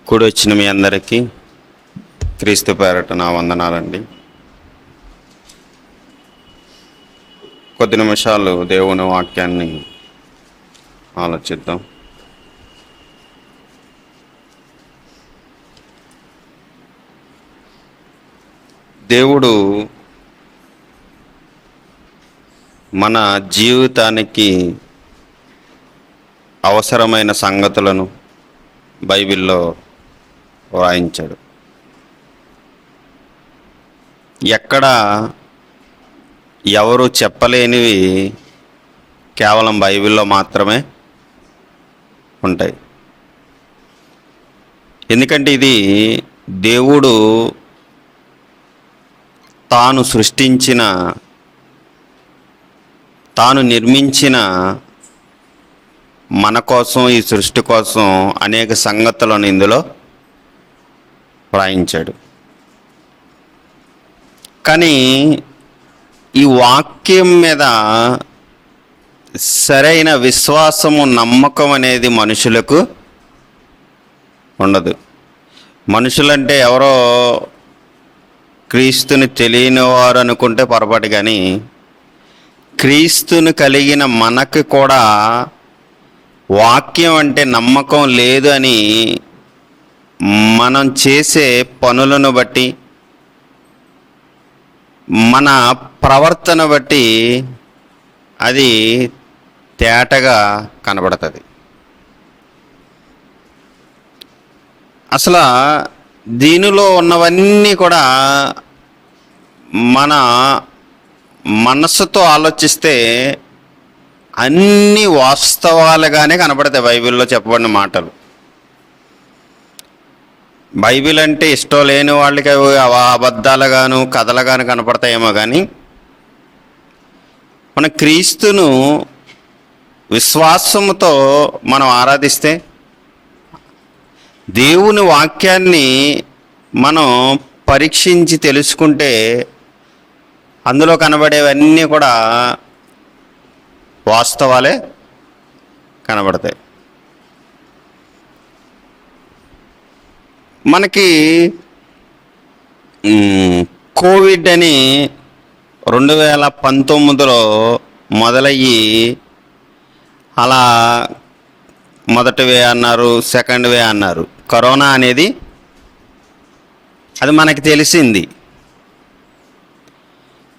కూడి వచ్చిన మీ అందరికీ క్రీస్తు పేరట నా వందనాలండి. కొద్ది నిమిషాలు దేవుని వాక్యాన్ని ఆలోచిద్దాం. దేవుడు మన జీవితానికి అవసరమైన సంగతులను బైబిల్లో వ్రాయించాడు. ఎక్కడ ఎవరు చెప్పలేనివి కేవలం బైబిల్లో మాత్రమే ఉంటాయి. ఎందుకంటే ఇది దేవుడు తాను సృష్టించిన, తాను నిర్మించిన మన కోసం, ఈ సృష్టి కోసం అనేక సంగతులను ఇందులో వ్రాయించాడు. కానీ ఈ వాక్యం మీద సరైన విశ్వాసము, నమ్మకం అనేది మనుషులకు ఉండదు. మనుషులంటే ఎవరో క్రీస్తుని తెలియని వారు అనుకుంటే పొరపాటు. కానీ క్రీస్తుని కలిగిన మనకు కూడా వాక్యం అంటే నమ్మకం లేదు అని మనం చేసే పనులను బట్టి, మన ప్రవర్తన బట్టి అది తేటగా కనబడుతుంది. అసలు దీనిలో ఉన్నవన్నీ కూడా మన మనస్సుతో ఆలోచిస్తే అన్ని వాస్తవాలుగానే కనబడతాయి. బైబిల్లో చెప్పబడిన మాటలు, బైబిల్ అంటే ఇష్టం లేని వాళ్ళకి అవి అబద్ధాలుగాను, కథలుగాను కనపడతాయేమో. కానీ మన క్రీస్తును విశ్వాసముతో మనం ఆరాధిస్తే, దేవుని వాక్యాన్ని మనం పరీక్షించి తెలుసుకుంటే అందులో కనబడేవన్నీ కూడా వాస్తవాలే కనబడతాయి. మనకి కోవిడ్ అని 2019లో మొదలయ్యి అలా మొదటి వే అన్నారు, సెకండ్ వే అన్నారు. కరోనా అనేది అది మనకి తెలిసింది.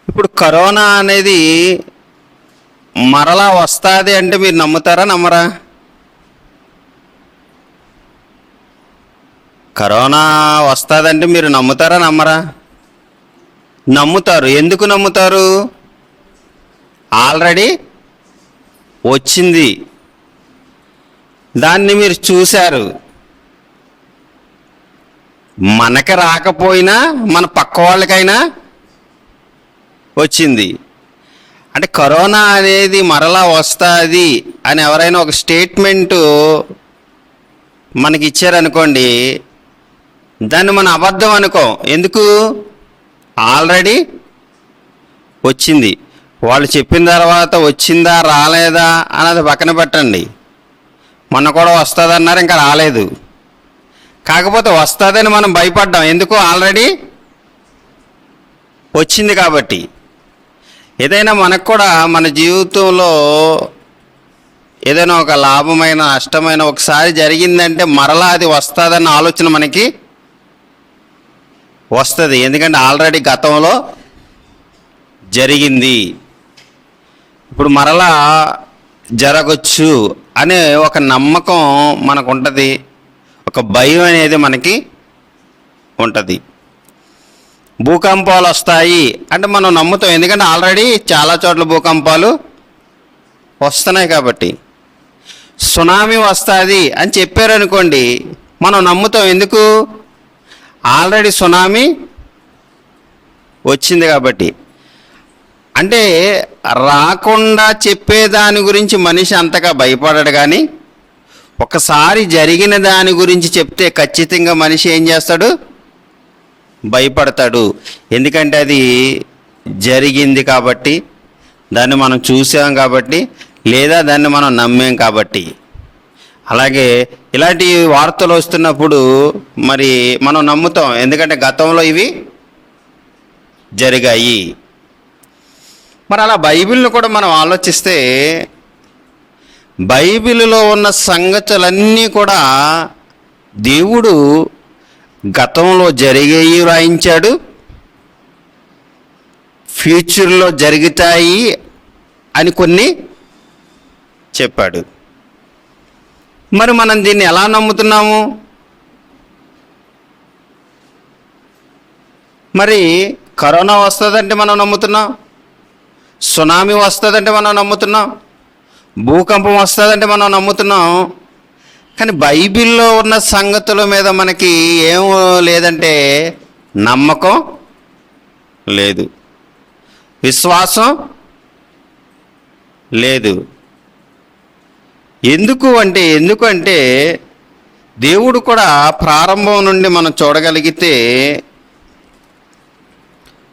ఇప్పుడు కరోనా అనేది మరలా వస్తుంది అంటే మీరు నమ్ముతారా, నమ్మరా? కరోనా వస్తుందంటే మీరు నమ్ముతారా, నమ్మరా? నమ్ముతారు. ఎందుకు నమ్ముతారు? ఆల్రెడీ వచ్చింది, దాన్ని మీరు చూశారు. మనకి రాకపోయినా మన పక్క వాళ్ళకైనా వచ్చింది. అంటే కరోనా అనేది మరలా వస్తుంది అని ఎవరైనా ఒక స్టేట్మెంటు మనకి ఇచ్చారనుకోండి, దాన్ని మనం అబద్ధం అనుకోం. ఎందుకు? ఆల్రెడీ వచ్చింది. వాళ్ళు చెప్పిన తర్వాత వచ్చిందా రాలేదా అన్నది పక్కన పెట్టండి. మొన్న కూడా వస్తుంది అన్నారు, ఇంకా రాలేదు. కాకపోతే వస్తుందని మనం భయపడ్డాం. ఎందుకు? ఆల్రెడీ వచ్చింది కాబట్టి. ఏదైనా మనకు కూడా మన జీవితంలో ఏదైనా ఒక లాభమైన, నష్టమైన ఒకసారి జరిగిందంటే మరలా అది వస్తుందన్న ఆలోచన మనకి వస్తుంది. ఎందుకంటే ఆల్రెడీ గతంలో జరిగింది, ఇప్పుడు మరలా జరగచ్చు అనే ఒక నమ్మకం మనకు ఉంటుంది, ఒక భయం అనేది మనకి ఉంటుంది. భూకంపాలు వస్తాయి అంటే మనం నమ్ముతాం. ఎందుకంటే ఆల్రెడీ చాలా చోట్ల భూకంపాలు వస్తున్నాయి కాబట్టి. సునామీ వస్తుంది అని చెప్పారనుకోండి, మనం నమ్ముతాం. ఎందుకు? ఆల్రెడీ సునామీ వచ్చింది కాబట్టి. అంటే రాకుండా చెప్పేదాని గురించి మనిషి అంతగా భయపడడు. కానీ ఒకసారి జరిగిన దాని గురించి చెప్తే ఖచ్చితంగా మనిషి ఏం చేస్తాడు? భయపడతాడు. ఎందుకంటే అది జరిగింది కాబట్టి, దాన్ని మనం చూసాం కాబట్టి, లేదా దాన్ని మనం నమ్మాం కాబట్టి. అలాగే ఇలాంటి వార్తలు వస్తున్నప్పుడు మరి మనం నమ్ముతాం, ఎందుకంటే గతంలో ఇవి జరిగాయి. మరి అలా బైబిల్ను కూడా మనం ఆలోచిస్తే బైబిల్లో ఉన్న సంగతులన్నీ కూడా దేవుడు గతంలో జరిగేవి రాయించాడు, ఫ్యూచర్లో జరుగుతాయి అని కొన్ని చెప్పాడు. మరి మనం దీన్ని ఎలా నమ్ముతున్నాము? మరి కరోనా వస్తుందంటే మనం నమ్ముతున్నాం, సునామీ వస్తుందంటే మనం నమ్ముతున్నాం, భూకంపం వస్తుందంటే మనం నమ్ముతున్నాం. కానీ బైబిల్లో ఉన్న సంగతుల మీద మనకి ఏం లేదంటే నమ్మకం లేదు, విశ్వాసం లేదు. ఎందుకంటే దేవుడు కూడా ప్రారంభం నుండి మనం చూడగలిగితే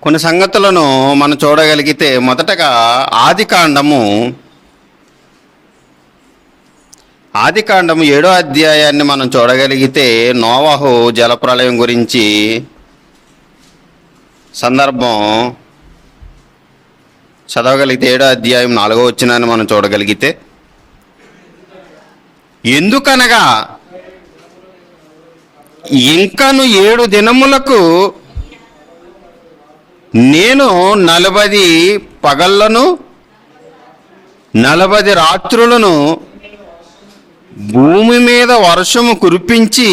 కొన్ని సంగతులను మనం చూడగలిగితే మొదటగా ఆదికాండము 7వ అధ్యాయాన్ని మనం చూడగలిగితే నోవహు జలప్రళయం గురించి సందర్భం చదవగలిగితే 7వ అధ్యాయం 4వ వచనాన్ని మనం చూడగలిగితే, ఎందుకనగా ఇంకను 7 దినములకు నేను 40 పగళ్లను 40 రాత్రులను భూమి మీద వర్షము కురిపించి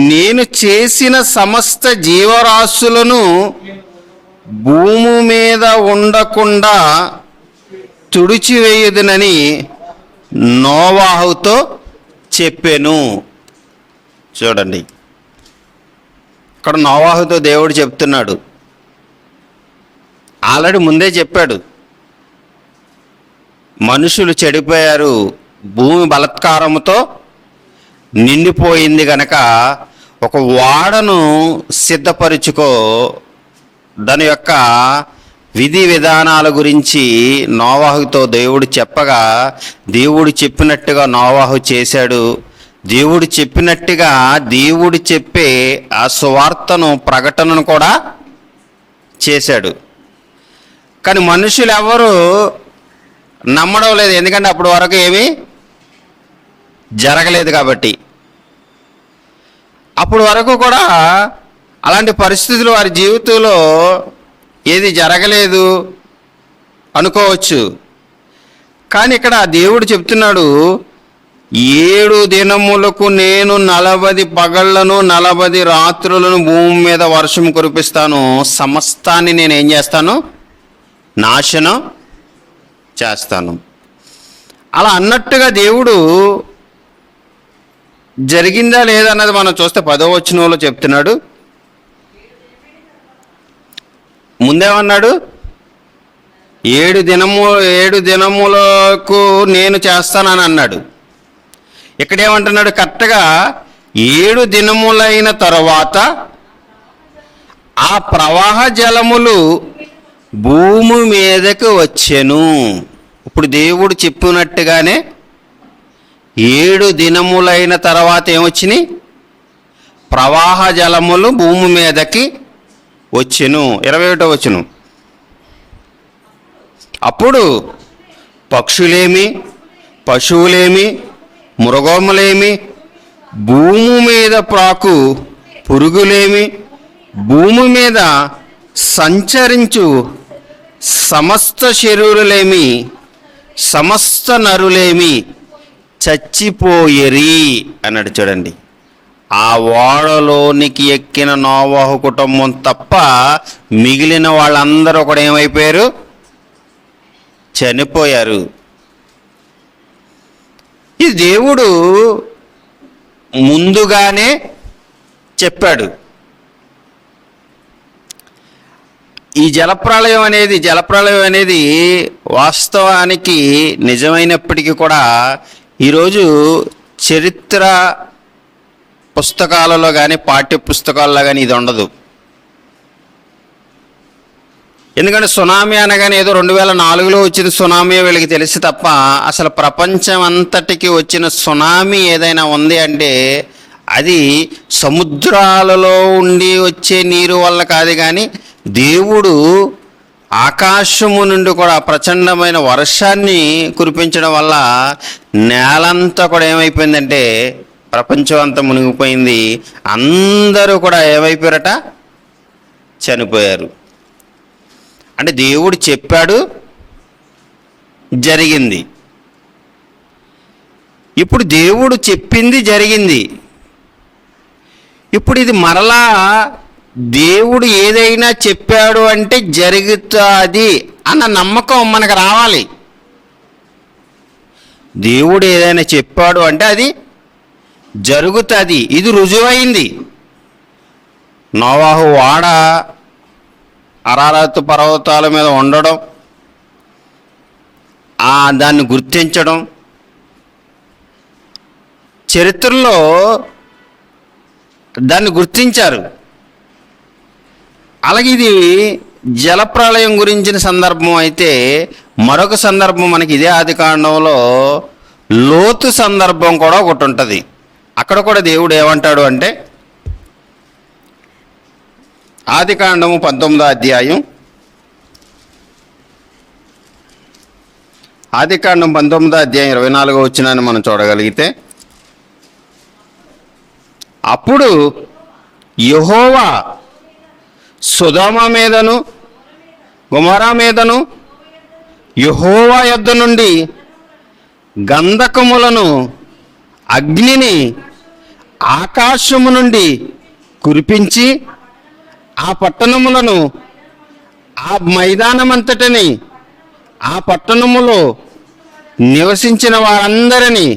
నేను చేసిన సమస్త జీవరాశులను భూమి మీద ఉండకుండా తుడిచివేయుదునని నోవాహుతో చెప్పెను. చూడండి, ఇక్కడ నోవాహుతో దేవుడు చెప్తున్నాడు. ఆల్రెడీ ముందే చెప్పాడు, మనుషులు చెడిపోయారు, భూమి బలత్కారముతో నిండిపోయింది గనక ఒక ఓడను సిద్ధపరుచుకో. దాని యొక్క విధి విధానాల గురించి నోవాహుతో దేవుడు చెప్పగా దేవుడు చెప్పినట్టుగా నోవాహు చేశాడు. దేవుడు చెప్పినట్టుగా దేవుడు చెప్పే ఆ సువార్తను ప్రకటనను కూడా చేశాడు. కానీ మనుషులు ఎవరు నమ్మడం లేదు, ఎందుకంటే అప్పటి వరకు ఏమీ జరగలేదు కాబట్టి. అప్పటి వరకు కూడా అలాంటి పరిస్థితులు వారి జీవితంలో ఏది జరగలేదు అనుకోవచ్చు. కానీ ఇక్కడ దేవుడు చెప్తున్నాడు, 7 దినములకు నేను 40 పగళ్లను 40 రాత్రులను భూమి మీద వర్షం కురిపిస్తాను, సమస్తాన్ని నేను ఏం చేస్తాను, నాశనం చేస్తాను. అలా అన్నట్టుగా దేవుడు జరిగిందా లేదన్నది మనం చూస్తే 10వ వచనంలో చెప్తున్నాడు. ముందేమన్నాడు, 7 దినములకు నేను చేస్తానని అన్నాడు. ఇక్కడేమంటున్నాడు, కరెక్ట్గా 7 దినములైన తరువాత ఆ ప్రవాహ జలములు భూమి మీదకు వచ్చెను. ఇప్పుడు దేవుడు చెప్పినట్టుగానే 7 దినములైన తర్వాత ఏమొచ్చినాయి, ప్రవాహ జలములు భూమి మీదకి వచ్చెను. 21వ వచనం, అప్పుడు పక్షులేమి, పశువులేమి, మృగములేమి, భూమి మీద ప్రాకు పురుగులేమి, భూమి మీద సంచరించు సమస్త శరీరులేమి, సమస్త నరులేమి చచ్చిపోయేరి అన్నాడు. చూడండి, ఆ ఓడలోనికి ఎక్కిన నోవాహు కుటుంబం తప్ప మిగిలిన వాళ్ళందరూ కూడా ఏమైపోయారు, చనిపోయారు. ఇది దేవుడు ముందుగానే చెప్పాడు. ఈ జలప్రళయం అనేది వాస్తవానికి నిజమైనప్పటికీ కూడా ఈరోజు చరిత్ర పుస్తకాలలో కానీ పాఠ్య పుస్తకాల్లో కానీ ఇది ఉండదు. ఎందుకంటే సునామీ అనగానే ఏదో 2004లో వచ్చిన సునామీ వీళ్ళకి తెలిసి తప్ప అసలు ప్రపంచం అంతటికి వచ్చిన సునామీ ఏదైనా ఉంది అంటే అది సముద్రాలలో ఉండి వచ్చే నీరు వల్ల కాదు, కానీ దేవుడు ఆకాశము నుండి కూడా ప్రచండమైన వర్షాన్ని కురిపించడం వల్ల నేలంతా కూడా ఏమైపోయిందంటే ప్రపంచం అంతా మునిగిపోయింది. అందరూ కూడా ఏమైపోయారట, చనిపోయారు. అంటే దేవుడు చెప్పాడు, జరిగింది. ఇప్పుడు దేవుడు చెప్పింది జరిగింది. ఇప్పుడు ఇది మరలా దేవుడు ఏదైనా చెప్పాడు అంటే జరుగుతుంది అన్న నమ్మకం మనకు రావాలి. దేవుడు ఏదైనా చెప్పాడు అంటే అది జరుగుతుంది. ఇది రుజువైంది. నోవాహు వాడ అరారత్ పర్వతాల మీద ఉండడం, దాన్ని గుర్తించడం చరిత్రలో దాన్ని గుర్తించారు. అలాగే ఇది జలప్రళయం గురించిన సందర్భం అయితే మరొక సందర్భం మనకి ఇదే ఆదికాండంలో లోతు సందర్భం కూడా ఒకటి ఉంటుంది. అక్కడ కూడా దేవుడు ఏమంటాడు అంటే ఆదికాండము 19వ అధ్యాయం, ఆదికాండం 19వ అధ్యాయం 24వ వచనాన్ని మనం చూడగలిగితే, అప్పుడు యెహోవా సొదొమ మీదను గొమొర్రా మీదను యెహోవా యొద్ద నుండి గంధకములను అగ్నిని ఆకాశము నుండి కురిపించి ఆ పట్టణములను ఆ మైదానమంతటిని ఆ పట్టణములో నివసించిన వారందరినీ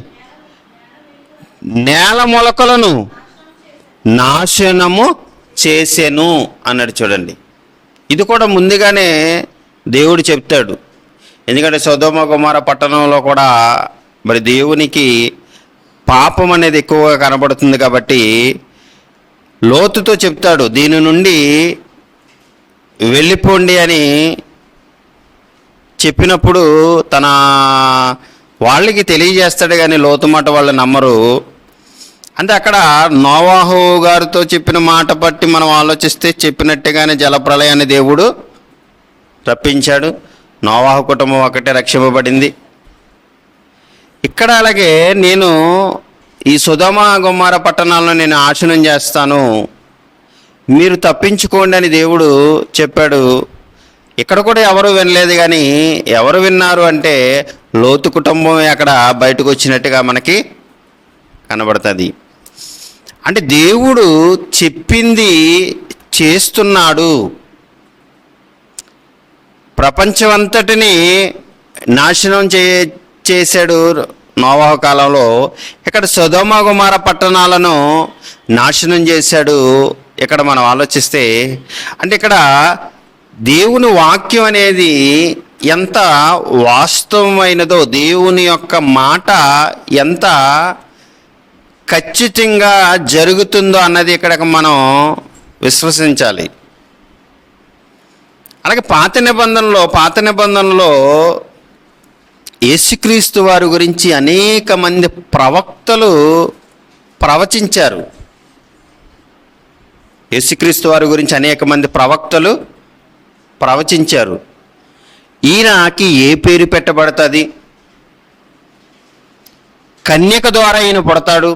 నేల మొలకలను నాశనము చేసెను అన్నాడు. చూడండి, ఇది కూడా ముందుగానే దేవుడు చెప్తాడు. ఎందుకంటే సొదొమ గొమొర్రా పట్టణంలో కూడా మరి దేవునికి పాపం అనేది ఎక్కువగా కనబడుతుంది కాబట్టి లోతుతో చెప్తాడు, దీని నుండి వెళ్ళిపోండి అని చెప్పినప్పుడు తన వాళ్ళకి తెలియజేస్తాడు, కానీ లోతు మాట వాళ్ళు నమ్మరు. అంటే అక్కడ నోవాహు గారితో చెప్పిన మాట బట్టి మనం ఆలోచిస్తే చెప్పినట్టుగానే జలప్రళయాన్ని దేవుడు రప్పించాడు. నోవాహు కుటుంబం ఒకటే రక్షింపబడింది. ఇక్కడ అలాగే నేను ఈ సొదొమ గొమొర్రా పట్టణాలను నేను నాశనం చేస్తాను, మీరు తప్పించుకోండి అని దేవుడు చెప్పాడు. ఇక్కడ కూడా ఎవరు వినలేదు, కానీ ఎవరు విన్నారు అంటే లోతు కుటుంబమే అక్కడ బయటకు వచ్చినట్టుగా మనకి కనబడుతుంది. అంటే దేవుడు చెప్పింది చేస్తున్నాడు. ప్రపంచమంతటిని నాశనం చేశాడు నోవాహు కాలంలో. ఇక్కడ సొదొమ గొమొర్రా పట్టణాలను నాశనం చేశాడు. ఇక్కడ మనం ఆలోచిస్తే అంటే ఇక్కడ దేవుని వాక్యం అనేది ఎంత వాస్తవమైనదో, దేవుని యొక్క మాట ఎంత ఖచ్చితంగా జరుగుతుందో అన్నది ఇక్కడ మనం విశ్వసించాలి. అలాగే పాత నిబంధనలో యేసుక్రీస్తు వారి గురించి అనేక మంది ప్రవక్తలు ప్రవచించారు. యేసుక్రీస్తు వారి గురించి అనేక మంది ప్రవక్తలు ప్రవచించారు. ఈయనకి ఏ పేరు పెట్టబడుతుంది, కన్యక ద్వారా ఈయన పుడతాడు,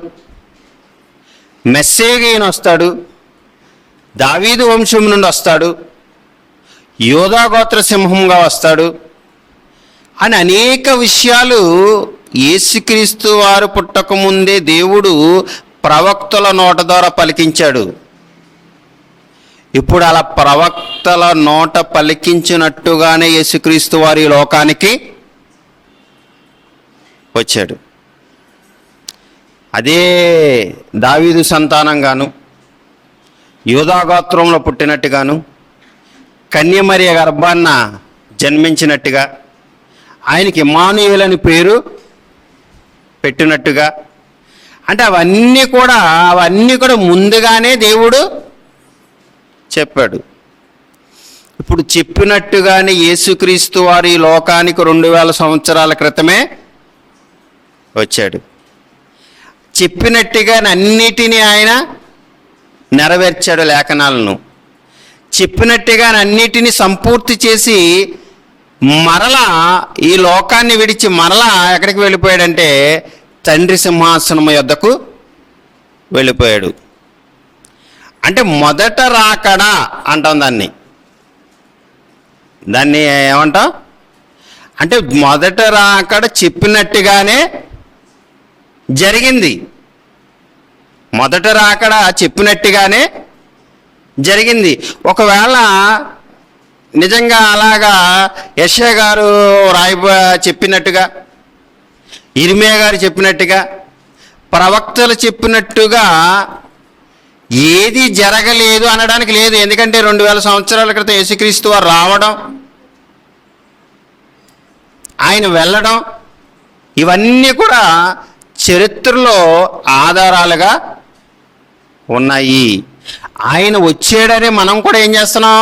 మెస్సీగా ఈయన వస్తాడు, దావీదు వంశం నుండి వస్తాడు, యోధా గోత్ర సింహంగా వస్తాడు అని అనేక విషయాలు యేసుక్రీస్తు వారు పుట్టకముందే దేవుడు ప్రవక్తల నోట ద్వారా పలికించాడు. ఇప్పుడు అలా ప్రవక్తల నోట పలికించినట్టుగానే యేసుక్రీస్తు వారి లోకానికి వచ్చాడు. అదే దావీదు సంతానంగాను, యోధా గోత్రంలో పుట్టినట్టుగాను, కన్యమరియ గర్భాన్న జన్మించినట్టుగా, ఆయనకి ఇమ్మానుయేలు అని పేరు పెట్టినట్టుగా, అంటే అవన్నీ కూడా ముందుగానే దేవుడు చెప్పాడు. ఇప్పుడు చెప్పినట్టుగానే యేసుక్రీస్తు వారు ఈ లోకానికి 2000 సంవత్సరాల క్రితమే వచ్చాడు. చెప్పినట్టుగానే అన్నిటినీ ఆయన నెరవేర్చాడు. లేఖనాలను చెప్పినట్టుగానే అన్నిటినీ సంపూర్తి చేసి మరలా ఈ లోకాన్ని విడిచి మరలా ఎక్కడికి వెళ్ళిపోయాడంటే తండ్రి సింహాసనం యొద్దకు వెళ్ళిపోయాడు. అంటే మొదట రాకడా అంటాం దాన్ని ఏమంటాం అంటే మొదట రాకడ చెప్పినట్టుగానే జరిగింది. మొదట రాకడ చెప్పినట్టుగానే జరిగింది. ఒకవేళ నిజంగా అలాగా యెషయా గారు చెప్పినట్టుగా, ఇర్మియా గారు చెప్పినట్టుగా, ప్రవక్తలు చెప్పినట్టుగా ఏది జరగలేదు అనడానికి లేదు. ఎందుకంటే 2000 సంవత్సరాల క్రితం యేసుక్రీస్తు వారు రావడం, ఆయన వెళ్ళడం, ఇవన్నీ కూడా చరిత్రలో ఆధారాలుగా ఉన్నాయి. ఆయన వచ్చాడని మనం కూడా ఏం చేస్తున్నాం?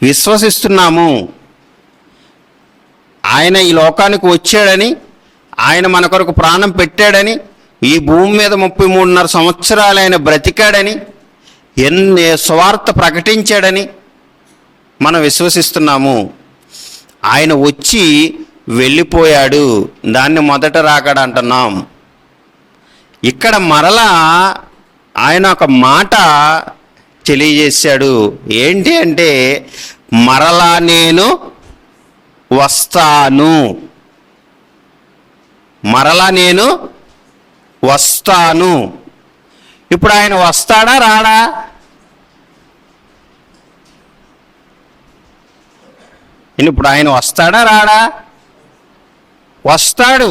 విశ్వసిస్తున్నాము. ఆయన ఈ లోకానికి వచ్చాడని, ఆయన మన కొరకు ప్రాణం పెట్టాడని, ఈ భూమి మీద 33.5 సంవత్సరాలు ఆయన బ్రతికాడని, ఎన్ని స్వార్థ ప్రకటించాడని మనం విశ్వసిస్తున్నాము. ఆయన వచ్చి వెళ్ళిపోయాడు, దాన్ని మొదట రాకడ అంటున్నాం. ఇక్కడ మరలా ఆయన ఒక మాట తెలియజేశాడు. ఏంటి అంటే మరలా నేను వస్తాను, మరలా నేను వస్తాను. ఇప్పుడు ఆయన వస్తాడా రాడా? ఇప్పుడు ఆయన వస్తాడా రాడా? వస్తాడు.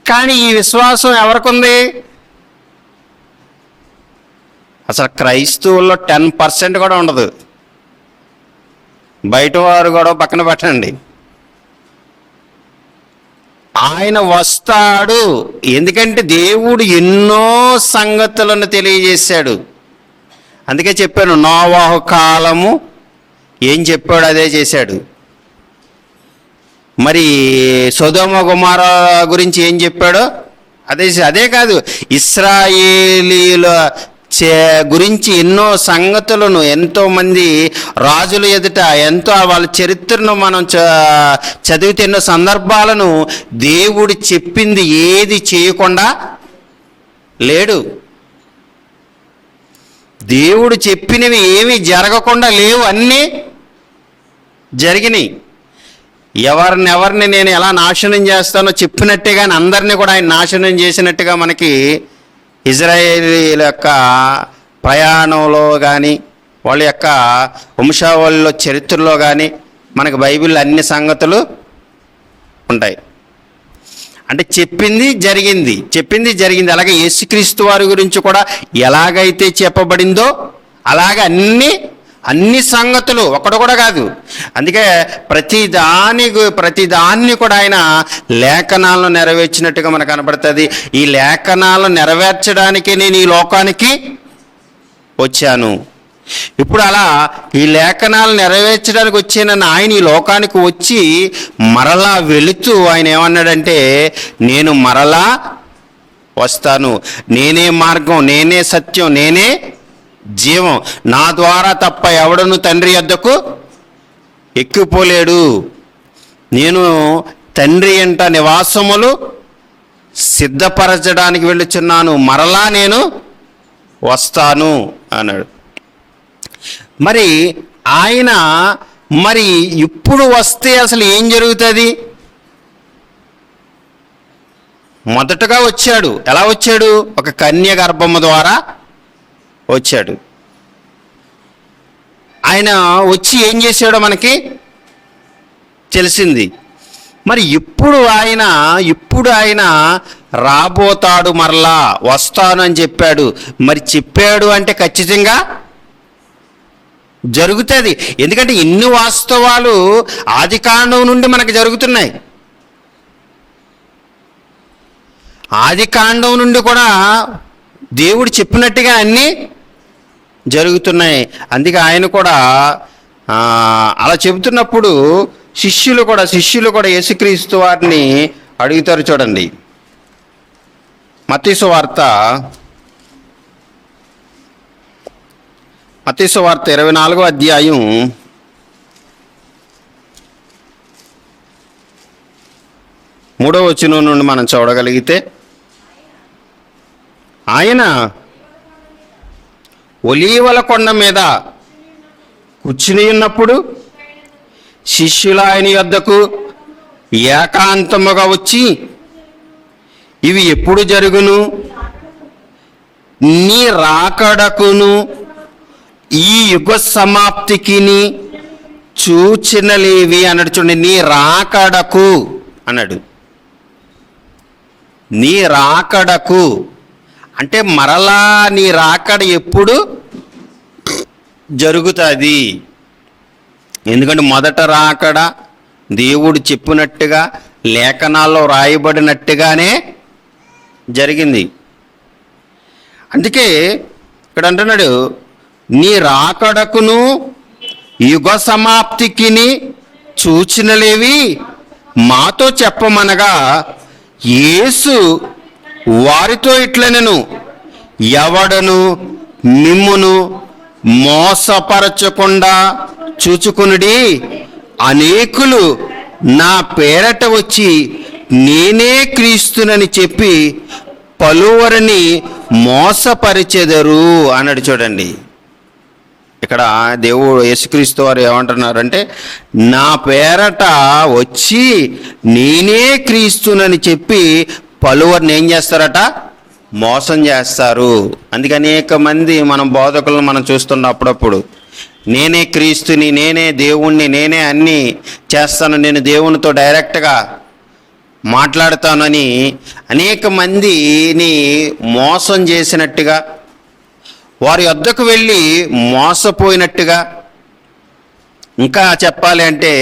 కానీ ఈ విశ్వాసం ఎవరికుంది? అసలు క్రైస్తవుల్లో 10% కూడా ఉండదు. బయట వారు కూడా పక్కన పెట్టండి. ఆయన వస్తాడు. ఎందుకంటే దేవుడు ఎన్నో సంగతులను తెలియజేశాడు. అందుకే చెప్పాను, నోవాహు కాలము ఏం చెప్పాడు అదే చేశాడు. మరి సొదొమ గొమొర్ర గురించి ఏం చెప్పాడో అదే కాదు, ఇశ్రాయేలీల గురించి ఎన్నో సంగతులను, ఎంతోమంది రాజుల ఎదుట ఎంతో వాళ్ళ చరిత్రను మనం చదివితే ఎన్నో సందర్భాలను దేవుడు చెప్పింది ఏది చేయకుండా లేడు. దేవుడు చెప్పినవి ఏమీ జరగకుండా లేవు, అన్నీ జరిగినాయి. ఎవరిని నేను ఎలా నాశనం చేస్తానో చెప్పినట్టుగానే అందరినీ కూడా ఆయన నాశనం చేసినట్టుగా మనకి ఇజ్రాయేలీల యొక్క ప్రయాణంలో కానీ వాళ్ళ యొక్క వంశావళిలో చరిత్రలో కానీ మనకు బైబిల్లో అన్ని సంగతులు ఉంటాయి. అంటే చెప్పింది జరిగింది. అలాగే యేసుక్రీస్తు వారి గురించి కూడా ఎలాగైతే చెప్పబడిందో అలాగే అన్ని సంగతులు ఒకటి కూడా కాదు. అందుకే ప్రతిదాన్ని కూడా ఆయన లేఖనాలను నెరవేర్చినట్టుగా మనకు కనబడుతుంది. ఈ లేఖనాలను నెరవేర్చడానికి నేను ఈ లోకానికి వచ్చాను. ఇప్పుడు అలా ఈ లేఖనాలు నెరవేర్చడానికి వచ్చిన ఆయన ఈ లోకానికి వచ్చి మరలా వెళుతూ ఆయన ఏమన్నాడంటే, నేను మరలా వస్తాను, నేనే మార్గం, నేనే సత్యం, నేనే జీవం, నా ద్వారా తప్ప ఎవడను తండ్రి యొద్దకు ఎక్కిపోలేడు, నేను తండ్రి ఇంట నివాసములు సిద్ధపరచడానికి వెళ్ళుచున్నాను, మరలా నేను వస్తాను అన్నాడు. మరి ఆయన ఇప్పుడు వస్తే అసలు ఏం జరుగుతుంది? మొదటగా వచ్చాడు. ఎలా వచ్చాడు? ఒక కన్య గర్భము ద్వారా వచ్చాడు. ఆయన వచ్చి ఏం చేశాడో మనకి తెలిసింది. మరి ఇప్పుడు ఆయన రాబోతాడు, మరలా వస్తాను అని చెప్పాడు. మరి చెప్పాడు అంటే ఖచ్చితంగా జరుగుతుంది. ఎందుకంటే ఇన్ని వాస్తవాలు ఆదికాండం నుండి మనకు జరుగుతున్నాయి. ఆదికాండం నుండి కూడా దేవుడు చెప్పినట్టుగా అన్నీ జరుగుతున్నాయి. అందుకే ఆయన కూడా అలా చెబుతున్నప్పుడు శిష్యులు కూడా యేసుక్రీస్తు వారిని అడుగుతారు. చూడండి, మత్తయి సువార్త 24వ అధ్యాయం 3వ వచనం నుండి మనం చూడగలిగితే, ఆయన ఒలీవల కొండ మీద కూర్చుని ఉన్నప్పుడు శిష్యులు ఆయన యొద్దకు ఏకాంతముగా వచ్చి, ఇవి ఎప్పుడు జరుగును? నీ రాకడకును ఈ యుగ సమాప్తికిని సూచనలేవి అన్నాడు. చూడండి, నీ రాకడకు అన్నాడు. నీ రాకడకు అంటే మరలా నీ రాకడ ఎప్పుడు జరుగుతుంది? ఎందుకంటే మొదట రాకడ దేవుడు చెప్పినట్టుగా లేఖనాల్లో రాయబడినట్టుగానే జరిగింది. అందుకే ఇక్కడ అంటున్నాడు, నీ రాకడకును యుగ సమాప్తికిని సూచనలేవి మాతో చెప్పమనగా, యేసు వారితో ఇట్లనెను, ఎవడను మిమ్మును మోసపరచకుండా చూచుకునుడి. అనేకులు నా పేరట వచ్చి నేనే క్రీస్తునని చెప్పి పలువురిని మోసపరిచెదరు అన్నాడు. చూడండి, ఇక్కడ దేవుడు యేసుక్రీస్తు వారు ఏమంటున్నారంటే, నా పేరట వచ్చి నేనే క్రీస్తునని చెప్పి పలువురిని ఏం చేస్తారట? మోసం చేస్తారు. అందుకే అనేక మంది మనం బోధకులను మనం చూస్తున్నాం. అప్పుడప్పుడు నేనే క్రీస్తుని, నేనే దేవుణ్ణి, నేనే అన్నీ చేస్తాను, నేను దేవునితో డైరెక్ట్గా మాట్లాడతానని అనేక మందిని మోసం చేసినట్టుగా, వారి వద్దకు వెళ్ళి మోసపోయినట్టుగా, ఇంకా చెప్పాలి అంటే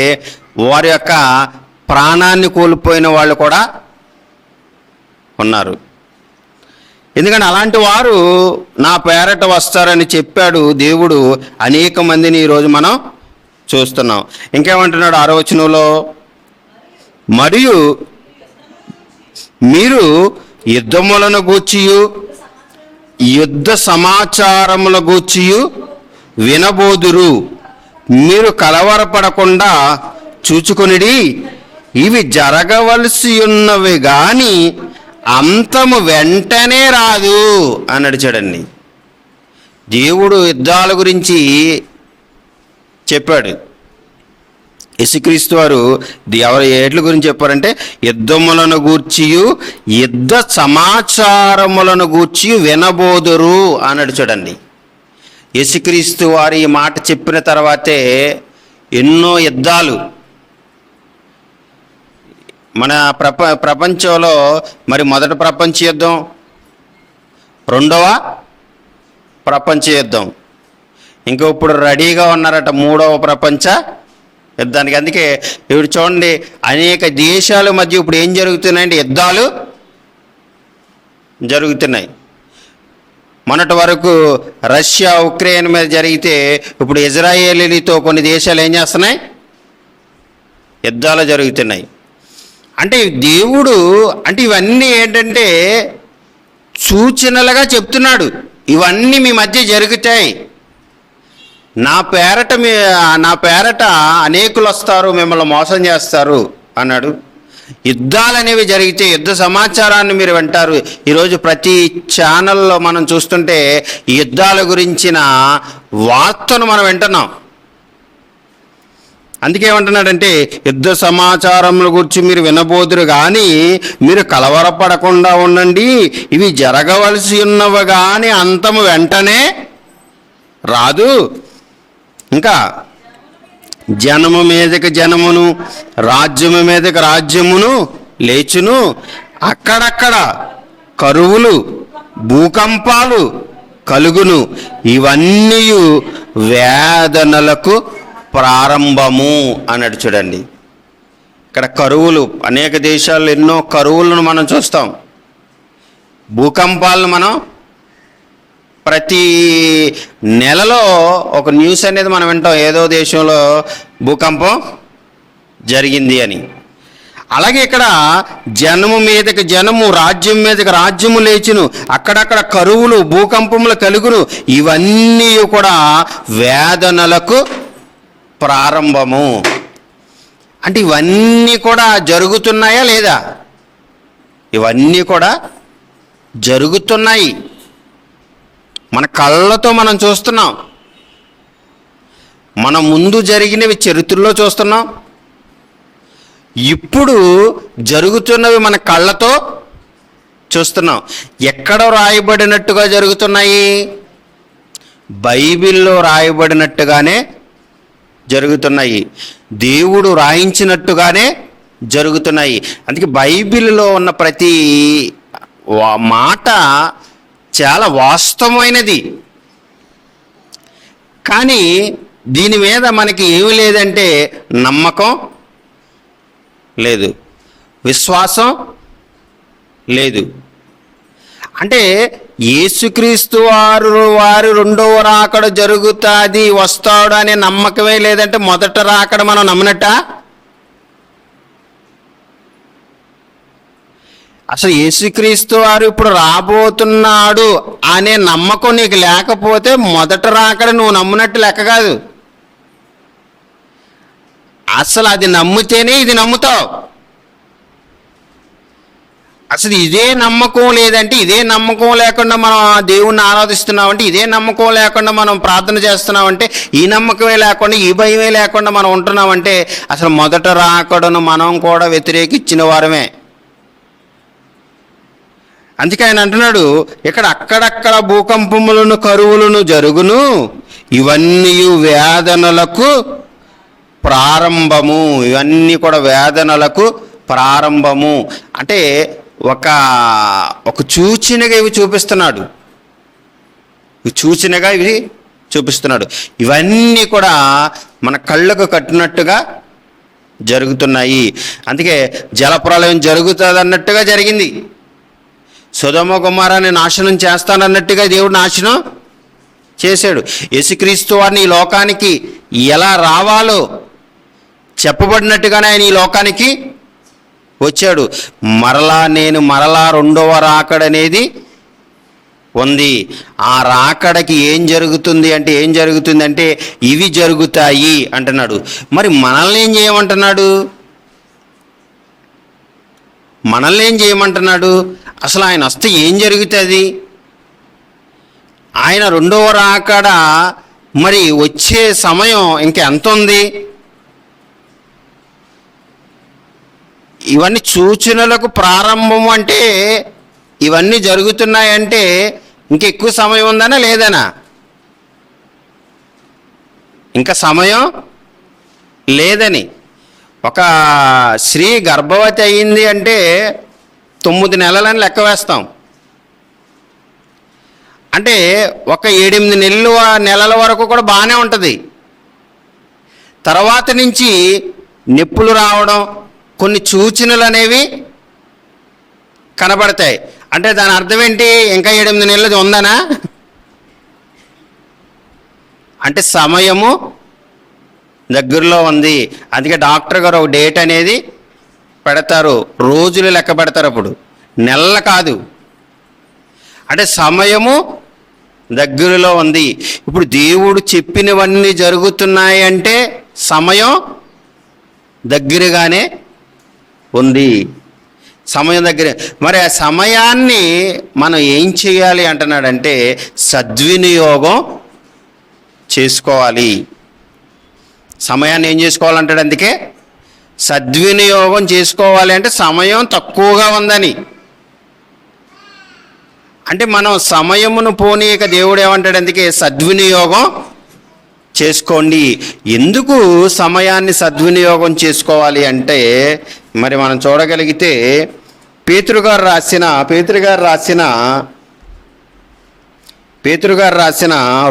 వారి యొక్క ప్రాణాన్ని కోల్పోయిన వాళ్ళు కూడా ఉన్నారు. ఎందుకంటే అలాంటి వారు నా పేరట వస్తారని చెప్పాడు దేవుడు. అనేక మందిని ఈరోజు మనం చూస్తున్నాం. ఇంకేమంటున్నాడు 6వ వచనంలో, మరియు మీరు యుద్ధములను గూర్చియు యుద్ధ సమాచారముల గూర్చియు వినబోదురు. మీరు కలవరపడకుండా చూచుకొనిడి. ఇవి జరగవలసి ఉన్నవి గాని అంతము వెంటనే రాదు అన్నాడు. చూడండి, దేవుడు యుద్ధాల గురించి చెప్పాడు. యేసుక్రీస్తు వారు ఎవరు ఏట్ల గురించి చెప్పారంటే, యుద్ధములను గూర్చియు యుద్ధ సమాచారములను గూర్చి వినబోదురు అన్నాడు. చూడండి, యేసుక్రీస్తు వారు ఈ మాట చెప్పిన తర్వాతే ఎన్నో యుద్ధాలు మన ప్రపంచంలో మరి మొదటి ప్రపంచ యుద్ధం, రెండవ ప్రపంచ యుద్ధం, ఇంకా ఇప్పుడు రెడీగా ఉన్నారట 3వ ప్రపంచ యుద్ధానికి. అందుకే ఇప్పుడు చూడండి, అనేక దేశాల మధ్య ఇప్పుడు ఏం జరుగుతున్నాయంటే యుద్ధాలు జరుగుతున్నాయి. మొన్నటి వరకు రష్యా ఉక్రెయిన్ మీద జరిగితే ఇప్పుడు ఇజ్రాయేలీలతో కొన్ని దేశాలు ఏం చేస్తున్నాయి? యుద్ధాలు జరుగుతున్నాయి. అంటే దేవుడు అంటే ఇవన్నీ ఏంటంటే సూచనలుగా చెప్తున్నాడు. ఇవన్నీ మీ మధ్య జరుగుతాయి, నా పేరట అనేకులు వస్తారు, మిమ్మల్ని మోసం చేస్తారు అన్నాడు. యుద్ధాలు అనేవి జరిగితే యుద్ధ సమాచారాన్ని మీరు వింటారు. ఈరోజు ప్రతి ఛానల్లో మనం చూస్తుంటే యుద్ధాల గురించిన వార్తను మనం వింటున్నాం. అందుకే ఏమంటున్నాడంటే, యుద్ధ సమాచారముల గురించి మీరు వినబోదురు కానీ మీరు కలవరపడకుండా ఉండండి. ఇవి జరగవలసి ఉన్నవి కానీ అంతము వెంటనే రాదు. ఇంకా జనము మీదకి జనమును, రాజ్యము మీదకి రాజ్యమును లేచును. అక్కడక్కడ కరువులు, భూకంపాలు కలుగును. ఇవన్నీ వేదనలకు ప్రారంభము అన్నాడు. చూడండి, ఇక్కడ కరువులు, అనేక దేశాల్లో ఎన్నో కరువులను మనం చూస్తాం, భూకంపాలను మనం ప్రతి నెలలో ఒక న్యూస్ అనేది మనం వింటాం, ఏదో దేశంలో భూకంపం జరిగింది అని. అలాగే ఇక్కడ జనము మీదకి జనము, రాజ్యం మీదకి రాజ్యము లేచును, అక్కడక్కడ కరువులు భూకంపములు కలుగును, ఇవన్నీ కూడా వేదనలకు ప్రారంభము. అంటే ఇవన్నీ కూడా జరుగుతున్నాయా లేదా? ఇవన్నీ కూడా జరుగుతున్నాయి. మన కళ్ళతో మనం చూస్తున్నాం. మన ముందు జరిగినవి చరిత్రలో చూస్తున్నాం. ఇప్పుడు జరుగుతున్నవి మన కళ్ళతో చూస్తున్నాం. ఎక్కడ రాయబడినట్టుగా జరుగుతున్నాయి? బైబిల్లో రాయబడినట్టుగానే జరుగుతున్నాయి. దేవుడు రాయించినట్టుగానే జరుగుతున్నాయి. అందుకే బైబిల్లో ఉన్న ప్రతి మాట చాలా వాస్తవమైనది. కానీ దీని మీద మనకి ఏమి లేదంటే నమ్మకం లేదు, విశ్వాసం లేదు. అంటే యేసుక్రీస్తు వారు రెండవ రాకడ జరుగుతుంది, వస్తాడు అనే నమ్మకమే లేదంటే మొదట రాకడ మనం నమ్మనట్ట? అసలు యేసుక్రీస్తు వారు ఇప్పుడు రాబోతున్నాడు అనే నమ్మకం నీకు లేకపోతే మొదట రాకడ నువ్వు నమ్మునట్టు లెక్క కాదు. అసలు అది నమ్మితేనే ఇది నమ్ముతావు. అసలు ఇదే నమ్మకం లేదంటే, ఇదే నమ్మకం లేకుండా మనం దేవుణ్ణి ఆరాధిస్తున్నామంటే, ఇదే నమ్మకం లేకుండా మనం ప్రార్థన చేస్తున్నామంటే, ఈ నమ్మకమే లేకుండా, ఈ భయమే లేకుండా మనం ఉంటున్నామంటే అసలు మొదట రాకడను మనం కూడా వ్యతిరేకించిన వారమే. అందుకే ఆయన అంటున్నాడు ఇక్కడ, అక్కడక్కడ భూకంపములను కరువులను జరుగును, ఇవన్నీ వేదనలకు ప్రారంభము. ఇవన్నీ కూడా వేదనలకు ప్రారంభము. అంటే ఒక సూచనగా ఇవి చూపిస్తున్నాడు. సూచనగా ఇవి చూపిస్తున్నాడు. ఇవన్నీ కూడా మన కళ్ళకు కట్టినట్టుగా జరుగుతున్నాయి. అందుకే జలప్రళయం జరుగుతుంది అన్నట్టుగా జరిగింది. సొదొమ గొమొర్రాని నాశనం చేస్తానన్నట్టుగా దేవుడు నాశనం చేశాడు. యేసుక్రీస్తు వారిని ఈ లోకానికి ఎలా రావాలో చెప్పబడినట్టుగానే ఆయన ఈ లోకానికి వచ్చాడు. మరలా రెండవ రాకడనేది ఉంది. ఆ రాకడకి ఏం జరుగుతుందంటే ఇవి జరుగుతాయి అంటున్నాడు. మరి మనల్ని ఏం చేయమంటున్నాడు? అసలు ఆయన వస్తే ఏం జరుగుతుంది? ఆయన రెండవ రాకడ మరి వచ్చే సమయం ఇంకెంత ఉంది? ఇవన్నీ సూచనలకు ప్రారంభం అంటే, ఇవన్నీ జరుగుతున్నాయంటే ఇంకెక్కువ సమయం ఉందనా లేదనా? ఇంకా సమయం లేదని. ఒక స్త్రీ గర్భవతి అయ్యింది అంటే 9 నెలలని లెక్క వేస్తాం. అంటే ఒక 7-8 నెలల వరకు కూడా బాగానే ఉంటుంది. తర్వాత నుంచి నొప్పులు రావడం, కొన్ని సూచనలు అనేవి కనబడతాయి. అంటే దాని అర్థం ఏంటి? ఇంకా 8 నెలలు ఉందనా? అంటే సమయము దగ్గరలో ఉంది. అందుకే డాక్టర్ గారు ఒక డేట్ అనేది పెడతారు, రోజులు లెక్క పెడతారు, అప్పుడు నెలలు కాదు. అంటే సమయము దగ్గరలో ఉంది. ఇప్పుడు దేవుడు చెప్పినవన్నీ జరుగుతున్నాయి అంటే సమయం దగ్గరగానే ఉంది. సమయం దగ్గర. మరి ఆ సమయాన్ని మనం ఏం చేయాలి అంటున్నాడంటే సద్వినియోగం చేసుకోవాలి. సమయాన్ని ఏం చేసుకోవాలంటాడు? అందుకే సద్వినియోగం చేసుకోవాలి. అంటే సమయం తక్కువగా ఉందని. అంటే మనం సమయమును పోనీయక దేవుడు ఏమంటాడు? అందుకే సద్వినియోగం చేసుకోండి. ఎందుకు సమయాన్ని సద్వినియోగం చేసుకోవాలి అంటే, మరి మనం చూడగలిగితే పేతురు గారు రాసిన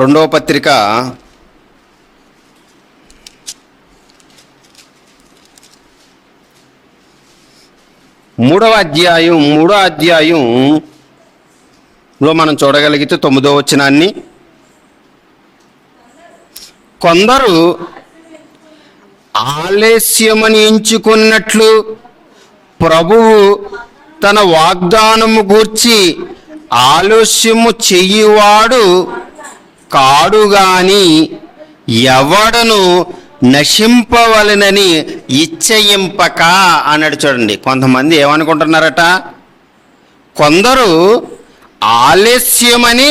రెండవ పత్రిక 3వ అధ్యాయం మనం చూడగలిగితే 9వ వచనాన్ని, కొందరు ఆలస్యమని ఎంచుకున్నట్లు ప్రభువు తన వాగ్దానము గూర్చి ఆలస్యము చెయ్యివాడు కాడు గాని ఎవడను నశింపవలనని ఇచ్చయింపక అన్నాడు. చూడండి, కొంతమంది ఏమనుకుంటున్నారట, కొందరు ఆలస్యమని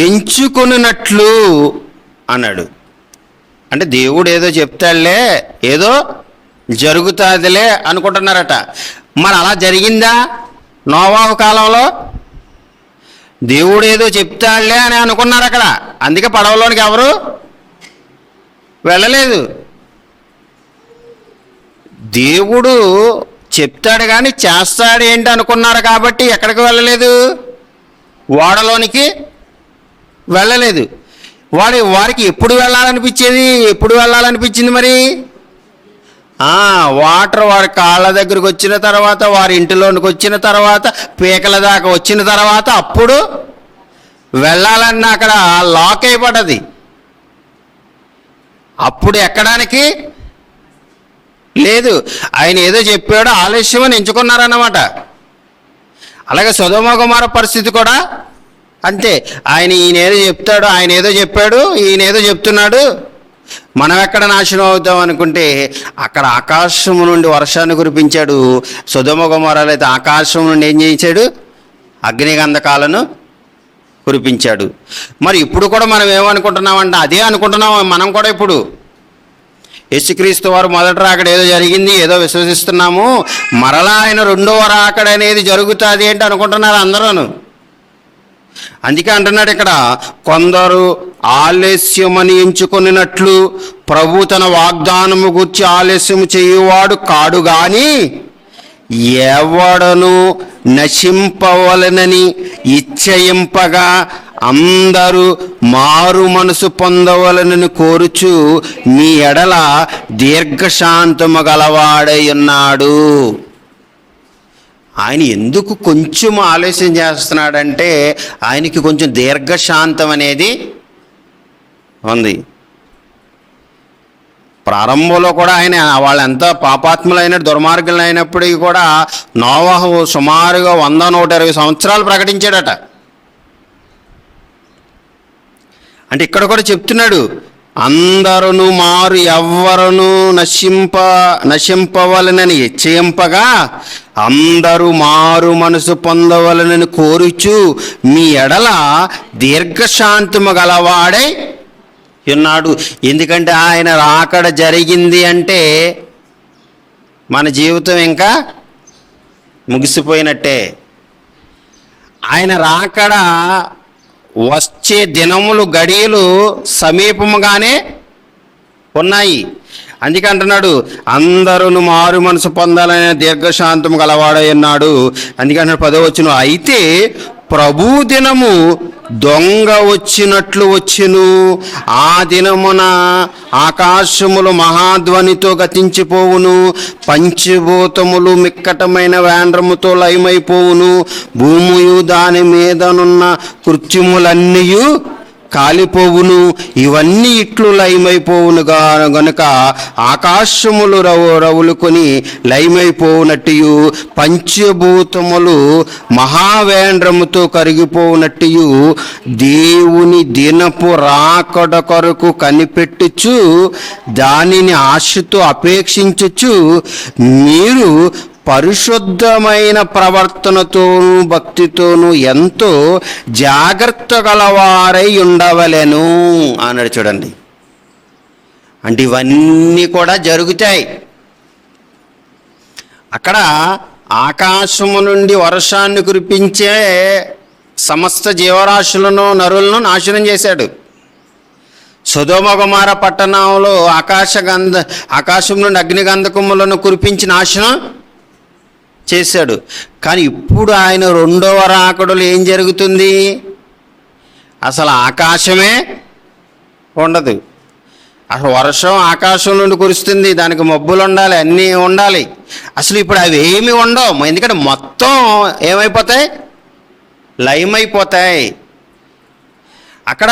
ఎంచుకున్నట్లు అన్నాడు. అంటే దేవుడు ఏదో చెప్తాడులే, ఏదో జరుగుతుందిలే అనుకుంటున్నారట. మరి అలా జరిగిందా నోవాహు కాలంలో? దేవుడు ఏదో చెప్తాడులే అని అనుకున్నారు అక్కడ, అందుకే పడవలోనికి ఎవరు వెళ్ళలేదు. దేవుడు చెప్తాడు కానీ చేస్తాడు ఏంటి అనుకున్నారు కాబట్టి ఎక్కడికి వెళ్ళలేదు, ఓడలోనికి వెళ్ళలేదు. వారికి ఎప్పుడు వెళ్ళాలనిపించింది మరి? వాటర్ వారి కాళ్ళ దగ్గరికి వచ్చిన తర్వాత, వారి ఇంటిలోనికి వచ్చిన తర్వాత, పీకల దాకా వచ్చిన తర్వాత అప్పుడు వెళ్ళాలన్న అక్కడ లాక్ అయిపడ్డది. అప్పుడు ఎక్కడానికి లేదు. ఆయన ఏదో చెప్పాడో ఆలస్యం అని ఎంచుకున్నారన్నమాట. అలాగే సొదొమ గొమొర్రా పరిస్థితి కూడా అంతే. ఈయనేదో చెప్తాడు, ఆయన ఏదో చెప్పాడు, ఈయన ఏదో చెప్తున్నాడు, మనం ఎక్కడ నాశనం అవుతాం అనుకుంటే అక్కడ ఆకాశం నుండి వర్షాన్ని కురిపించాడు. సొదొమ గొమొర్రాలో అయితే ఆకాశం నుండి ఏం చేయించాడు, అగ్నిగంధకాలను కురిపించాడు. మరి ఇప్పుడు కూడా మనం ఏమనుకుంటున్నామంటే అదే అనుకుంటున్నాం మనం కూడా. ఇప్పుడు యేసుక్రీస్తు వారు మొదటి రాకడ ఏదో జరిగింది, ఏదో విశ్వసిస్తున్నాము, మరలా ఆయన రెండవ రాకడ అనేది జరుగుతుంది ఏంటి అనుకుంటున్నారు అందరూ. అందుకే అంటున్నాడు ఇక్కడ, కొందరు ఆలస్యమని ఎంచుకున్నట్లు ప్రభు తన వాగ్దానము గురించి ఆలస్యము చేయువాడు కాడు గాని ఎవడను నశింపవలనని ఇచ్చయింపగా అందరూ మారు మనసు పొందవలనని కోరుచు మీ ఎడల దీర్ఘశాంతము గలవాడై ఉన్నాడు. ఆయన ఎందుకు కొంచెం ఆలస్యం చేస్తున్నాడంటే ఆయనకి కొంచెం దీర్ఘశాంతం అనేది ఉంది. ప్రారంభంలో కూడా ఆయన వాళ్ళు ఎంత పాపాత్ములైన దుర్మార్గులు అయినప్పటికీ కూడా నోవాహు సుమారుగా 100-120 సంవత్సరాలు ప్రకటించాడట. అంటే ఇక్కడ కూడా చెప్తున్నాడు, అందరూ మారు ఎవ్వరను నశింపవలనని హెచ్చరింపగా అందరూ మారు మనసు పొందవలనని కోరుచు మీ ఎడల దీర్ఘశాంతము గలవాడై ఉన్నాడు. ఎందుకంటే ఆయన రాకడ జరిగింది అంటే మన జీవితం ఇంకా ముగిసిపోయినట్టే. ఆయన రాకడ వచ్చే దినములు గడియలు సమీపముగానే ఉన్నాయి. అందుకే అంటున్నాడు, అందరూ మారు మనసు పొందాలనే దీర్ఘశాంతం గలవాడై ఉన్నాడు. అందుకే అంటున్నాడు 10వ వచనం, అయితే ప్రభు దినము దొంగ వచ్చినట్లు వచ్చెను, ఆ దినమున ఆకాశములు మహాధ్వనితో గతించిపోవును, పంచభూతములు మిక్కటమైన వేండ్రముతో లయమైపోవును, భూమియు దాని మీదనున్న కృత్యములన్నీయు కాలిపోవును, ఇవన్నీ ఇట్లు లయమైపోవును గనుక ఆకాశములు రవులుకొని లయమైపోవునట్టు పంచభూతములు మహావేంద్రముతో కరిగిపోవునట్టు దేవుని దినపు రాకడ కొరకు కనిపెట్టుచు దానిని ఆశతో అపేక్షించుచు మీరు పరిశుద్ధమైన ప్రవర్తనతోనూ భక్తితోనూ ఎంతో జాగ్రత్త గలవారై ఉండవలెను అన్నాడు. చూడండి, అంటే ఇవన్నీ కూడా జరుగుతాయి. అక్కడ ఆకాశము నుండి వర్షాన్ని కురిపించే సమస్త జీవరాశులను నరులను నాశనం చేశాడు. సొదొమ గొమొర్రా పట్టణంలో ఆకాశం నుండి అగ్నిగంధకములను కురిపించి నాశనం చేశాడు. కానీ ఇప్పుడు ఆయన రెండవ రాకడలో ఏం జరుగుతుంది? అసలు ఆకాశమే ఉండదు. అసలు వర్షం ఆకాశం నుండి కురుస్తుంది, దానికి మబ్బులు ఉండాలి, అన్నీ ఉండాలి. అసలు ఇప్పుడు అవి ఏమి ఉండవు. ఎందుకంటే మొత్తం ఏమైపోతాయి? లయమైపోతాయి. అక్కడ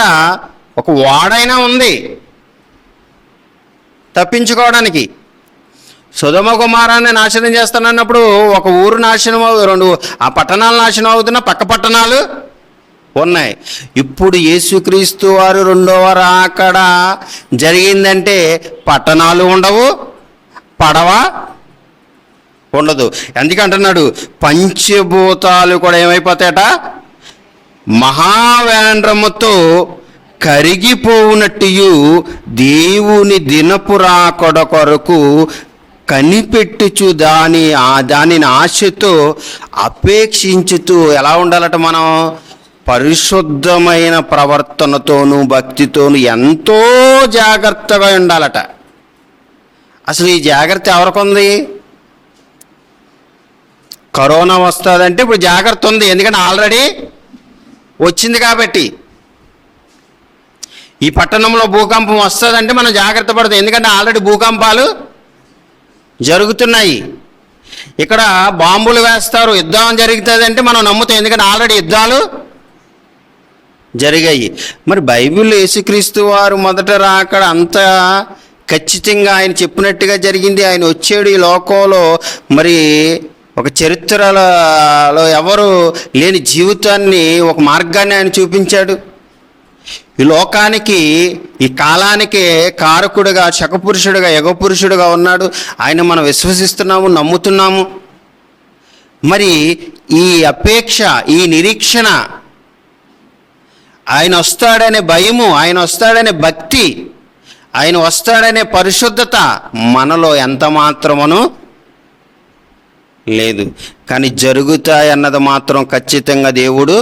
ఒక ఓడైనా ఉంది తప్పించుకోవడానికి. సొదొమ గొమొర్రాని నాశనం చేస్తానన్నప్పుడు ఒక ఊరు నాశనం రెండు ఆ పట్టణాలు నాశనం అవుతున్న పక్క పట్టణాలు ఉన్నాయి. ఇప్పుడు యేసుక్రీస్తు వారు రెండవ రాకడ జరిగిందంటే పట్టణాలు ఉండవు, పడవ ఉండదు. ఎందుకంటున్నాడు పంచభూతాలు కూడా ఏమైపోతాయట, మహావేంద్రముతో కరిగిపోవునట్టు దేవుని దినపు రాకడ కొరకు కనిపెట్టుచు దానిని ఆశతో అపేక్షించుతూ ఎలా ఉండాలట, మనం పరిశుద్ధమైన ప్రవర్తనతోనూ భక్తితోనూ ఎంతో జాగ్రత్తగా ఉండాలట. అసలు ఈ జాగ్రత్త ఎవరికి ఉంది? కరోనా వస్తుందంటే ఇప్పుడు జాగ్రత్త ఉంది, ఎందుకంటే ఆల్రెడీ వచ్చింది కాబట్టి. ఈ పట్టణంలో భూకంపం వస్తుందంటే మనం జాగ్రత్త పడతాం, ఎందుకంటే ఆల్రెడీ భూకంపాలు జరుగుతున్నాయి. ఇక్కడ బాంబులు వేస్తారు, యుద్ధం జరుగుతుందంటే మనం నమ్ముతాం, ఎందుకంటే ఆల్రెడీ యుద్ధాలు జరిగాయి. మరి బైబిల్ యేసుక్రీస్తు వారు మొదట రాకడ అంత ఖచ్చితంగా ఆయన చెప్పినట్టుగా జరిగింది. ఆయన వచ్చాడు ఈ లోకంలో, మరి ఒక చరిత్రలో ఎవరు లేని జీవితాన్ని, ఒక మార్గాన్ని ఆయన చూపించాడు. ఈ లోకానికి, ఈ కాలానికి కారకుడుగా, శకపురుషుడుగా, యుగపురుషుడుగా ఉన్నాడు. ఆయన మనం విశ్వసిస్తున్నాము, నమ్ముతున్నాము. మరి ఈ అపేక్ష, ఈ నిరీక్షణ, ఆయన వస్తాడనే భయము, ఆయన వస్తాడనే భక్తి, ఆయన వస్తాడనే పరిశుద్ధత మనలో ఎంత మాత్రమును లేదు. కానీ జరుగుతాయన్నది మాత్రం ఖచ్చితంగా దేవుడు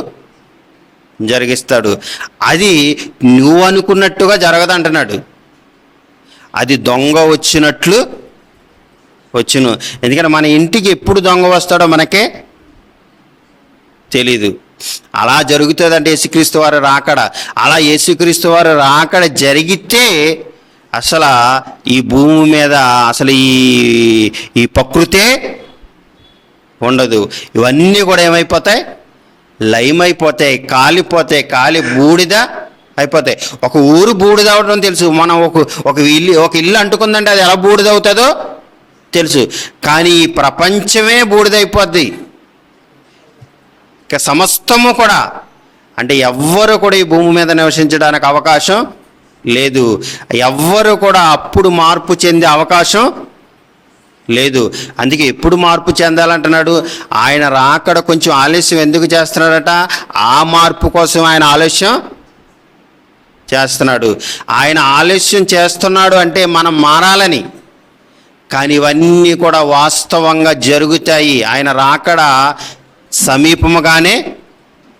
జరిగిస్తాడు. అది నువ్వు అనుకున్నట్టుగా జరగదంటున్నాడు. అది దొంగ వచ్చినట్లు వచ్చును. ఎందుకంటే మన ఇంటికి ఎప్పుడు దొంగ వస్తాడో మనకే తెలీదు. అలా జరుగుతుందంటే యేసుక్రీస్తు వారి రాకడ. అలా యేసుక్రీస్తు వారి రాకడ జరిగితే అసలు ఈ భూమి మీద అసలు ఈ ప్రకృతే ఉండదు. ఇవన్నీ కూడా ఏమైపోతాయి, లయమైపోతాయి, కాలిపోతాయి, కాలి బూడిద అయిపోతాయి. ఒక ఊరు బూడిద అవడం తెలుసు, మనం ఒక ఇల్లు అంటుకుందంటే అది ఎలా బూడిద అవుతుందో తెలుసు. కానీ ఈ ప్రపంచమే బూడిదైపోద్ది. ఇక సమస్తము కూడా, అంటే ఎవ్వరు కూడా ఈ భూమి మీద నివసించడానికి అవకాశం లేదు. ఎవ్వరు కూడా అప్పుడు మార్పు చెందే అవకాశం లేదు. అందుకే ఎప్పుడు మార్పు చెందాలంటున్నాడు. ఆయన రాకడ కొంచెం ఆలస్యం ఎందుకు చేస్తున్నాడట? ఆ మార్పు కోసం ఆయన ఆలస్యం చేస్తున్నాడు. ఆయన ఆలస్యం చేస్తున్నాడు అంటే మనం మారాలని. కానీ ఇవన్నీ కూడా వాస్తవంగా జరుగుతాయి. ఆయన రాకడ సమీపముగానే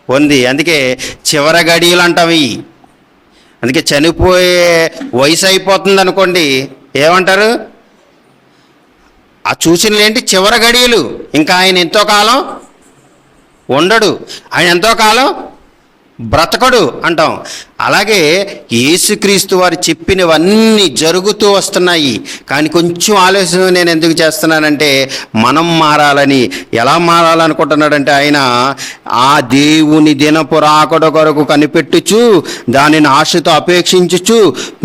ఉంది. అందుకే చివరి గడియలు అంటాం ఇవి. అందుకే చనిపోయే వయసు అయిపోతుంది అనుకోండి, ఏమంటారు? ఆ సూచనలు ఏంటి? చివరి గడియలు. ఇంకా ఆయన ఎంతో కాలం ఉండడు, ఆయన ఎంతో కాలం బ్రతకడు అంటాం. అలాగే యేసుక్రీస్తు వారు చెప్పినవన్నీ జరుగుతూ వస్తున్నాయి. కానీ కొంచెం ఆలోచన నేను ఎందుకు చేస్తున్నానంటే మనం మారాలని. ఎలా మారాలనుకుంటున్నాడంటే ఆయన ఆ దేవుని దినపు రాకడ కొరకు కనిపెట్టుచు దానిని ఆశతో అపేక్షించుచు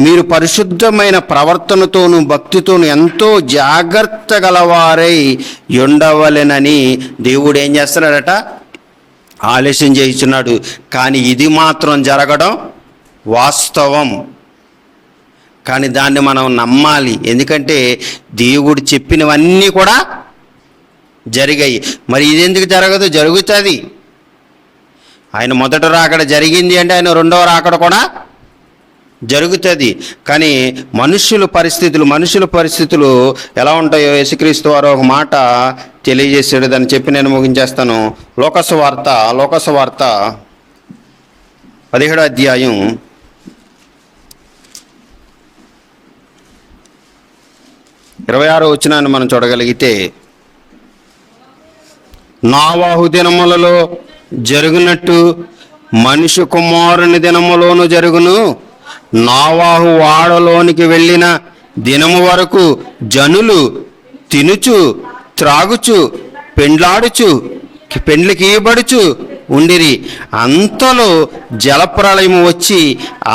మీరు పరిశుద్ధమైన ప్రవర్తనతోనూ భక్తితోనూ ఎంతో జాగ్రత్త గలవారై ఉండవలెనని దేవుడు ఏం చేస్తున్నాడట? ఆలస్యం చేస్తున్నాడు. కానీ ఇది మాత్రం జరగడం వాస్తవం. కానీ దాన్ని మనం నమ్మాలి. ఎందుకంటే దేవుడు చెప్పినవన్నీ కూడా జరిగాయి. మరి ఇది ఎందుకు జరగదు? జరుగుతుంది. ఆయన మొదట రాకడ జరిగింది అంటే ఆయన రెండవ రాకడ కూడా జరుగుతుంది. కానీ మనుషుల పరిస్థితులు ఎలా ఉంటాయో యేసుక్రీస్తు వారు ఒక మాట తెలియజేసాడు. దాన్ని చెప్పి నేను ముగించేస్తాను. లోకసు వార్త 17వ అధ్యాయం 26వ వచనాన్ని మనం చూడగలిగితే, నోవాహు దినములలో జరుగునట్టు మనుష్య కుమారుని దినములోను జరుగును. నోవాహు ఓడలోనికి వెళ్ళిన దినము వరకు జనులు తినుచు త్రాగుచు పెండ్లాడుచు పెండ్లికి ఇయ్యబడుచు ఉండిరి. అంతలో జలప్రళయము వచ్చి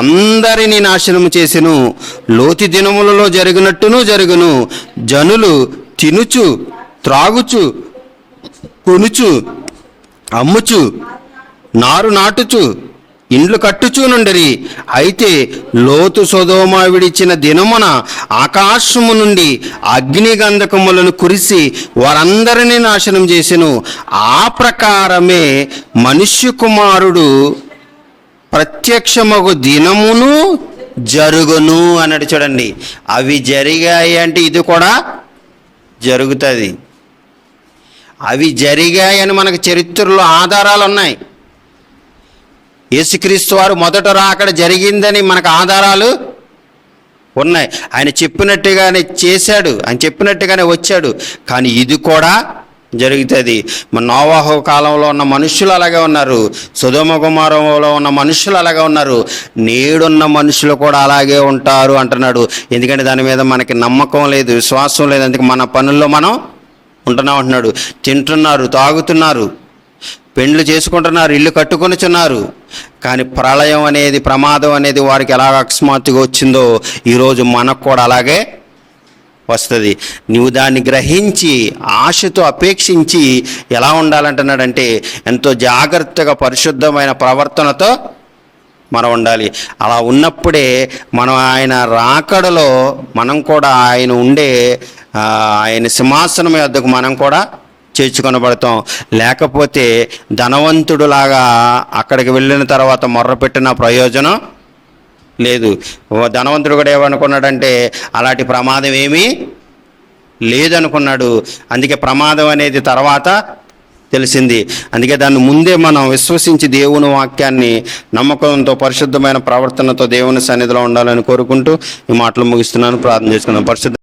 అందరినీ నాశనము చేసెను. లోతు దినములలో జరిగినట్టును జరుగును. జనులు తినుచు త్రాగుచు కొనుచు అమ్ముచు నారు నాటుచు ఇండ్లు కట్టుచూ నుండిరి. అయితే లోతు సొదొమ విడిచిన దినమున ఆకాశము నుండి అగ్నిగంధకములను కురిసి వారందరినీ నాశనం చేసెను. ఆ ప్రకారమే మనుష్య కుమారుడు ప్రత్యక్షమగు దినమును జరుగును అన్నాడు. చూడండి, అవి జరిగాయి అంటే ఇది కూడా జరుగుతుంది. అవి జరిగాయని మనకు చరిత్రలో ఆధారాలు ఉన్నాయి. యేసుక్రీస్తు వారు మొదట రాకడ జరిగిందని మనకు ఆధారాలు ఉన్నాయి. ఆయన చెప్పినట్టుగానే చేశాడు, ఆయన చెప్పినట్టుగానే వచ్చాడు. కానీ ఇది కూడా జరుగుతుంది. మన నోవాహు కాలంలో ఉన్న మనుషులు అలాగే ఉన్నారు, సొదొమ గొమొర్రాలో ఉన్న మనుషులు అలాగే ఉన్నారు, నేడున్న మనుషులు కూడా అలాగే ఉంటారు అంటున్నాడు. ఎందుకంటే దాని మీద మనకి నమ్మకం లేదు, విశ్వాసం లేదు. అందుకే మన పనుల్లో మనం ఉంటున్నాం అంటున్నాడు. తింటున్నారు, తాగుతున్నారు, పెండ్లు చేసుకుంటున్నారు, ఇల్లు కట్టుకొనిచున్నారు. కానీ ప్రళయం అనేది, ప్రమాదం అనేది వారికి ఎలాగ అకస్మాత్తుగా వచ్చిందో ఈరోజు మనకు కూడా అలాగే వస్తుంది. నువ్వు దాన్ని గ్రహించి ఆశతో అపేక్షించి ఎలా ఉండాలంటున్నాడంటే ఎంతో జాగ్రత్తగా పరిశుద్ధమైన ప్రవర్తనతో మనం ఉండాలి. అలా ఉన్నప్పుడే మనం ఆయన రాకడలో మనం కూడా ఆయన ఉండే ఆయన సింహాసనం యొద్దకు మనం కూడా చేర్చుకొనబడతాం. లేకపోతే ధనవంతుడులాగా అక్కడికి వెళ్ళిన తర్వాత మొర్రపెట్టిన ప్రయోజనం లేదు. ధనవంతుడు కూడా ఏమనుకున్నాడంటే అలాంటి ప్రమాదం ఏమీ లేదనుకున్నాడు. అందుకే ప్రమాదం అనేది తర్వాత తెలిసింది. అందుకే దాన్ని ముందే మనం విశ్వసించి దేవుని వాక్యాన్ని నమ్మకంతో పరిశుద్ధమైన ప్రవర్తనతో దేవుని సన్నిధిలో ఉండాలని కోరుకుంటూ ఈ మాటలు ముగిస్తున్నాను. ప్రార్థన చేసుకున్నాను. పరిశుద్ధ